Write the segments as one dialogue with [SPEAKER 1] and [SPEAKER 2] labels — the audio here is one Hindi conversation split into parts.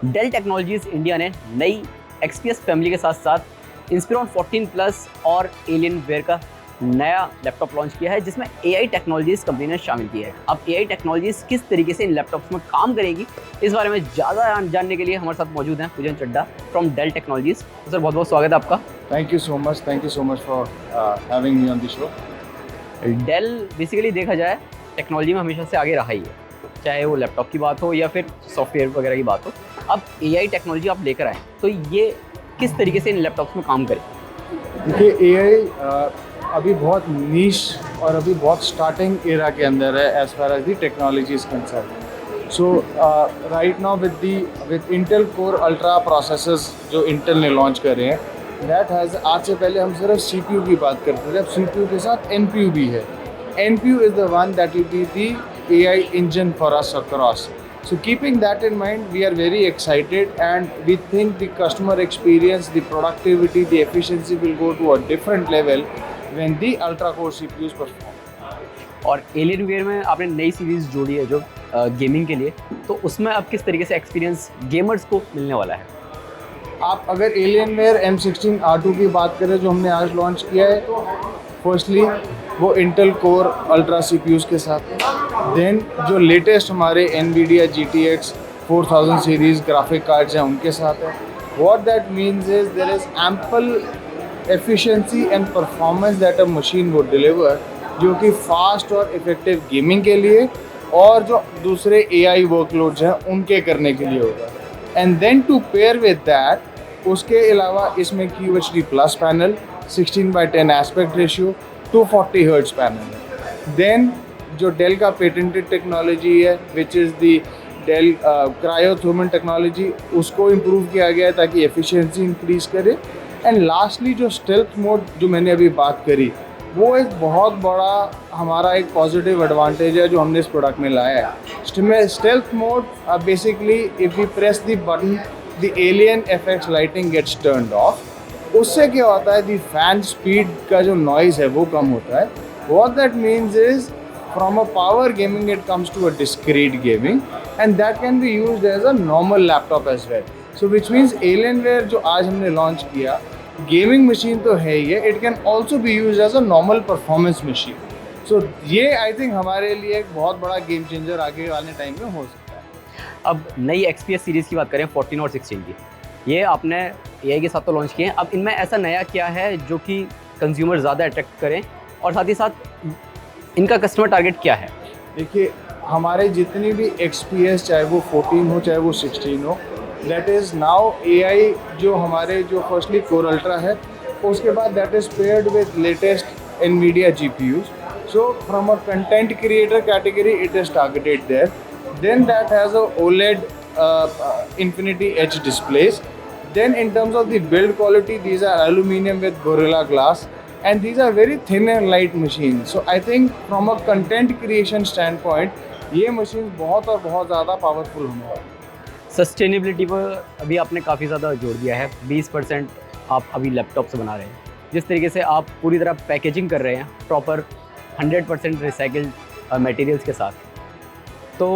[SPEAKER 1] डेल टेक्नोलॉजीज इंडिया ने नई XPS फैमिली के साथ साथ इंस्पिरॉन 14 प्लस और एलियनवेयर का नया लैपटॉप लॉन्च किया है, जिसमें AI टेक्नोलॉजीज कंपनी ने शामिल की है। अब AI टेक्नोलॉजीज किस तरीके से इन लैपटॉप्स में काम करेगी, इस बारे में ज़्यादा जानने के लिए हमारे साथ मौजूद हैं पूजन चड्ढा फ्रॉम डेल टेक्नोलॉजीज। तो सर, बहुत बहुत स्वागत है आपका।
[SPEAKER 2] Thank you so much. Thank you so much for having me on the show.
[SPEAKER 1] Dell basically देखा जाए टेक्नोलॉजी में हमेशा से आगे रहा ही है, चाहे वो लैपटॉप की बात हो या फिर सॉफ्टवेयर वगैरह की बात हो। अब AI टेक्नोलॉजी आप लेकर आए, तो ये किस तरीके से इन लैपटॉप्स में काम करे?
[SPEAKER 2] देखिए AI अभी बहुत नीश और अभी बहुत स्टार्टिंग एरा के अंदर है as far as the technology is concern. So right now with Intel core ultra processors जो इंटेल ने लॉन्च करे हैं, दैट हैज़ आज से पहले हम सिर्फ CPU की बात करते थे, अब CPU के साथ NPU भी है। NPU is the one that will be the AI engine for us across. So keeping that in mind, we are very excited and we think the customer experience, the productivity, the efficiency will go to a different level when the ultra core CPUs perform.
[SPEAKER 1] और एलियनवेयर में आपने नई सीरीज़ जोड़ी है जो गेमिंग के लिए, तो उसमें अब किस तरीके से एक्सपीरियंस गेमर्स को मिलने वाला है?
[SPEAKER 2] आप अगर Alienware M16R2 की बात करें जो हमने आज लॉन्च किया है, फर्स्टली वो इंटेल कोर अल्ट्रा CPUs के साथ है। देन जो लेटेस्ट हमारे NVIDIA GTX 4000 series graphic cards हैं उनके साथ है। What that means is there is ample efficiency and performance that a machine would deliver, जो कि फास्ट और इफेक्टिव गेमिंग के लिए और जो दूसरे AI वर्कलोड्स हैं उनके करने के लिए होगा। And then to pair with that, उसके अलावा इसमें QHD plus panel, 16:10 aspect ratio, 240 hertz panel है। देन जो डेल का पेटेंटेड टेक्नोलॉजी है which is the Dell cryothermal technology, उसको इम्प्रूव किया गया है ताकि एफिशिएंसी इंक्रीज करे। एंड लास्टली जो स्टेल्थ मोड जो मैंने अभी बात करी, वो एक बहुत बड़ा हमारा एक पॉजिटिव एडवांटेज है जो हमने इस प्रोडक्ट में लाया है। Stealth mode basically if you press the button the Alien FX lighting gets turned off. उससे क्या होता है, द फैन स्पीड का जो नॉइज़ है वो कम होता है। What that means is from a power gaming it comes to a discrete gaming and that can be used as a normal laptop as well. So which means Alienware जो आज हमने लॉन्च किया, गेमिंग मशीन तो है ही है, it can also be use as a normal performance machine. So ये आई थिंक हमारे लिए एक बहुत बड़ा गेम चेंजर आगे वाले टाइम में हो सकता है।
[SPEAKER 1] अब नई XPS सीरीज़ की बात करें 14 और 16 की, ये आपने AI के साथ तो लॉन्च किए हैं, अब इनमें ऐसा नया क्या है जो कि कंज्यूमर ज़्यादा अट्रैक्ट करें, और साथ ही साथ इनका कस्टमर टारगेट क्या है?
[SPEAKER 2] देखिए, हमारे जितनी भी XPS, चाहे वो 14 हो चाहे वो 16 हो, दैट इज़ नाउ AI जो हमारे जो फर्स्टली कोर अल्ट्रा है, उसके बाद that is paired with latest NVIDIA GPUs. So from a content creator category, it is targeted there. Then that has a OLED Infinity Edge displays. Then in terms of the build quality, these are aluminum with Gorilla Glass, and these are very thin and light machines. So I think from a content creation standpoint, ये machines बहुत और बहुत ज़्यादा पावरफुल होने वाली है।
[SPEAKER 1] सस्टेनेबिलिटी पर अभी आपने काफ़ी ज़्यादा जोड़ दिया है, 20% आप अभी लैपटॉप से बना रहे हैं। जिस तरीके से आप पूरी तरह पैकेजिंग कर रहे हैं प्रॉपर 100% रिसाइकिल्ड मटेरियल्स के साथ, तो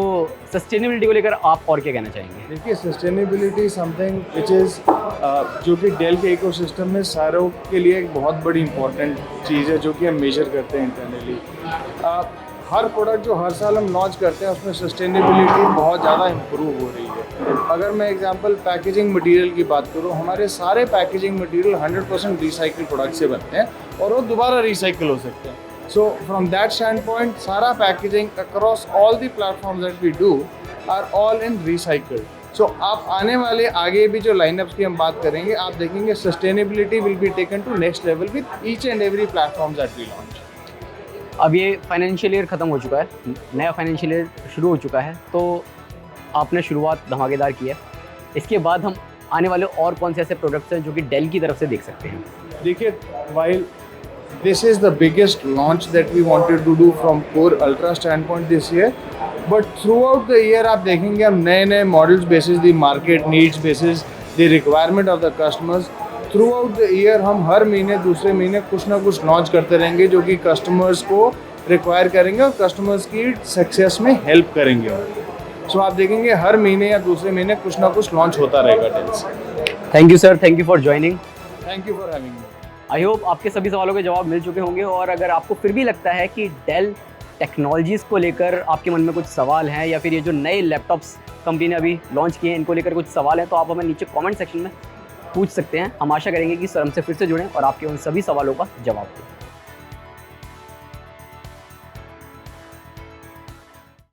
[SPEAKER 1] सस्टेनेबिलिटी को लेकर आप और क्या कहना चाहेंगे?
[SPEAKER 2] देखिए, सस्टेनेबिलिटी समथिंग विच इज़ जो कि डेल के इकोसिस्टम में सारों के लिए एक बहुत बड़ी इंपॉर्टेंट चीज़ है जो कि हम मेजर करते हैं इंटरनली। हर प्रोडक्ट जो हर साल हम लॉन्च करते हैं उसमें सस्टेनेबिलिटी बहुत ज़्यादा इम्प्रूव हो रही है। अगर मैं एग्जांपल पैकेजिंग मटेरियल की बात करूँ, हमारे सारे पैकेजिंग मटेरियल 100% रिसाइकिल प्रोडक्ट से बनते हैं और वो दोबारा रिसाइकिल हो सकते हैं। So from that stand point, सारा packaging across all the platforms that we do are all in recycle. So आप आने वाले आगे भी जो लाइनअप्स की हम बात करेंगे, आप देखेंगे sustainability will be taken to next level with each and every platform that we launch.
[SPEAKER 1] अब ये फाइनेंशियल ईयर ख़त्म हो चुका है, नया फाइनेंशियल ईयर शुरू हो चुका है, तो आपने शुरुआत धमाकेदार की है। इसके बाद हम आने वाले और कौन से ऐसे प्रोडक्ट्स हैं जो कि डेल की तरफ से देख सकते हैं?
[SPEAKER 2] देखिए, while this is the biggest launch that we wanted to do from Core Ultra standpoint this year, but throughout the year आप देखेंगे हम नए नए models basis the market needs basis the requirement of the customers, through out the year हम हर महीने दूसरे महीने कुछ ना कुछ लॉन्च करते रहेंगे जो कि कस्टमर्स को रिक्वायर करेंगे और कस्टमर्स की सक्सेस में हेल्प करेंगे। सो आप देखेंगे हर महीने या दूसरे महीने कुछ ना कुछ लॉन्च होता रहेगा डेल से।
[SPEAKER 1] Thank you sir, thank you for joining.
[SPEAKER 2] Thank you for having me.
[SPEAKER 1] I hope आपके सभी सवालों के जवाब मिल चुके होंगे, और अगर आपको फिर भी लगता है कि डेल टेक्नोलॉजीज़ को लेकर आपके मन में कुछ सवाल हैं, या फिर ये जो नए लैपटॉप्स कंपनी ने अभी लॉन्च किए हैं इनको लेकर कुछ सवाल हैं, तो आप हमें नीचे कमेंट सेक्शन में पूछ सकते हैं। हम आशा करेंगे कि सर हमसे फिर से जुड़ें और आपके उन सभी सवालों का जवाब दें।